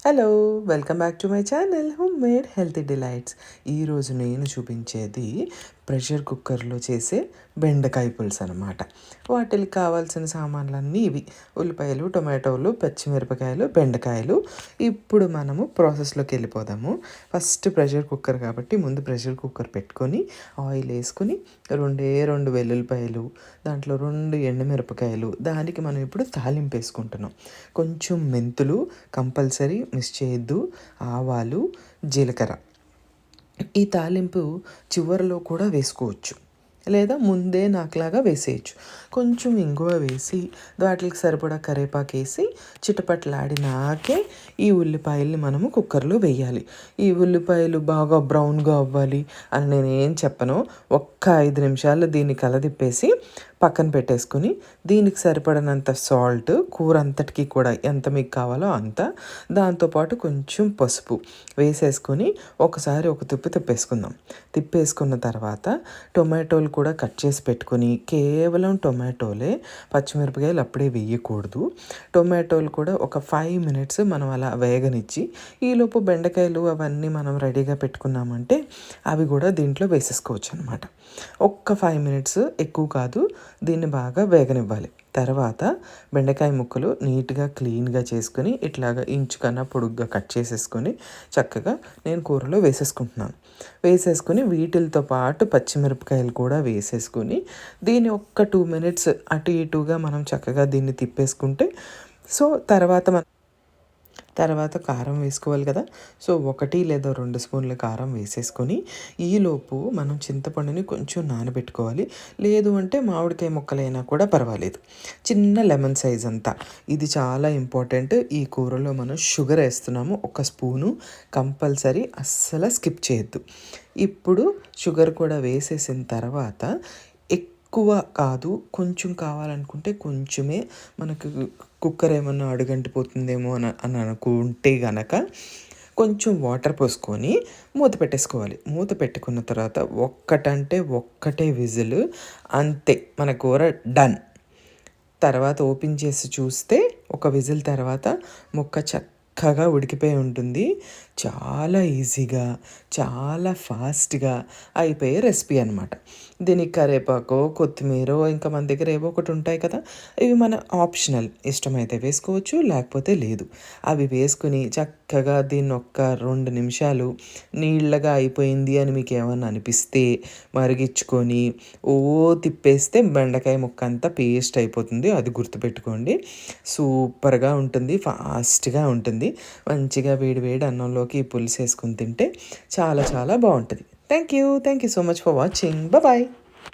Hello! Welcome back to my channel home made healthy delights. ఈరోజు నేను చూపించేది pressure కుక్కర్లో చేసే బెండకాయ పులుసు అనమాట. వాటికి కావాల్సిన సామాన్లన్నీ ఇవి: ఉల్లిపాయలు, టొమాటోలు, పచ్చిమిరపకాయలు, బెండకాయలు. ఇప్పుడు మనము ప్రాసెస్లోకి వెళ్ళిపోదాము. ఫస్ట్ ప్రెషర్ కుక్కర్ కాబట్టి ముందు ప్రెషర్ కుక్కర్ పెట్టుకొని ఆయిల్ వేసుకొని రెండు వెల్లుల్లిపాయలు, దాంట్లో 2 ఎండుమిరపకాయలు, దానికి మనం ఇప్పుడు తాలింపు వేసుకుంటున్నాం. కొంచెం మెంతులు కంపల్సరీ మిస్ చేయొద్దు, ఆవాలు, జీలకర్ర. ఈ తాలింపు చివరిలో కూడా వేసుకోవచ్చు, లేదా ముందే నాకులాగా వేసేయచ్చు. కొంచెం ఇంగువ వేసి వాటికి సరిపడా కరివేపాకు వేసి చిటపట్లాడినాకే ఈ ఉల్లిపాయల్ని మనము కుక్కర్లో వేయాలి. ఈ ఉల్లిపాయలు బాగా బ్రౌన్గా అవ్వాలి అని నేనేం చెప్పను. ఒక్క 5 నిమిషాలు దీన్ని కలదిప్పేసి పక్కన పెట్టేసుకొని దీనికి సరిపడినంత సాల్ట్, కూర అంతటికి కూడా ఎంత మీకు కావాలో అంత, దాంతోపాటు కొంచెం పసుపు వేసేసుకొని ఒకసారి ఒక తిప్పేసుకుందాం. తిప్పేసుకున్న తర్వాత టొమాటోలు కూడా కట్ చేసి పెట్టుకొని, కేవలం టొమాటోలే, పచ్చిమిరపకాయలు అప్పుడే వేయకూడదు. టొమాటోలు కూడా ఒక 5 మినిట్స్ మనం అలా వేగనిచ్చి ఈలోపు బెండకాయలు అవన్నీ మనం రెడీగా పెట్టుకున్నామంటే అవి కూడా దీంట్లో వేసేసుకోవచ్చు అనమాట. ఒక్క 5 మినిట్స్, ఎక్కువ కాదు, దీన్ని బాగా వేగనివ్వాలి. తర్వాత బెండకాయ ముక్కలు నీట్గా క్లీన్గా చేసుకొని ఇట్లాగా ఇంచు కన్నా పొడుగ్గా కట్ చేసేసుకొని చక్కగా నేను కూరలో వేసేసుకుంటున్నాను. వేసేసుకొని వీటితో పాటు పచ్చిమిరపకాయలు కూడా వేసేసుకొని దీన్ని ఒక్క 2 మినిట్స్ అటు ఇటుగా మనం చక్కగా దీన్ని తిప్పేసుకుంటే, సో తర్వాత కారం వేసుకోవాలి కదా. సో 1 లేదా 2 స్పూన్ల కారం వేసేసుకొని ఈలోపు మనం చింతపండుని కొంచెం నానబెట్టుకోవాలి. లేదు అంటే మామిడికాయ ముక్కలైనా కూడా పర్వాలేదు. చిన్న లెమన్ సైజ్ అంతా. ఇది చాలా ఇంపార్టెంట్. ఈ కూరలో మనం షుగర్ వేస్తున్నాము, 1 స్పూను కంపల్సరీ, అస్సలు స్కిప్ చేయొద్దు. ఇప్పుడు షుగర్ కూడా వేసేసిన తర్వాత ఎక్కువ కాదు, కొంచెం కావాలనుకుంటే కొంచెమే, మనకు కుక్కర్ ఏమన్నా అడుగంటిపోతుందేమో అని అనుకుంటే గనక కొంచెం వాటర్ పోసుకొని మూత పెట్టేసుకోవాలి. మూత పెట్టుకున్న తర్వాత ఒక్కటే విజిల్, అంతే, మన కూర డన్. తర్వాత ఓపెన్ చేసి చూస్తే ఒక విజిల్ తర్వాత ముక్క చక్కగా ఉడికిపోయి ఉంటుంది. చాలా ఈజీగా, చాలా ఫాస్ట్గా అయిపోయే రెసిపీ అనమాట. దీనికి కరివేపాకు, కొత్తిమీర, ఇంకా మన దగ్గర ఏవో ఒకటి ఉంటాయి కదా, ఇవి మన ఆప్షనల్. ఇష్టమైతే వేసుకోవచ్చు, లేకపోతే లేదు. అవి వేసుకుని చక్కగా దీన్ని ఒక్క 2 నిమిషాలు నీళ్ళగా అయిపోయింది అని మీకు ఏమన్నా అనిపిస్తే మరిగించుకొని తిప్పేస్తే బెండకాయ ముక్క అంతా పేస్ట్ అయిపోతుంది. అది గుర్తుపెట్టుకోండి. సూపర్గా ఉంటుంది, ఫాస్ట్గా ఉంటుంది. మంచిగా వేడి వేడి అన్నంలోకి పులుసు వేసుకొని తింటే చాలా చాలా బాగుంటుంది. Thank you so much for watching. Bye.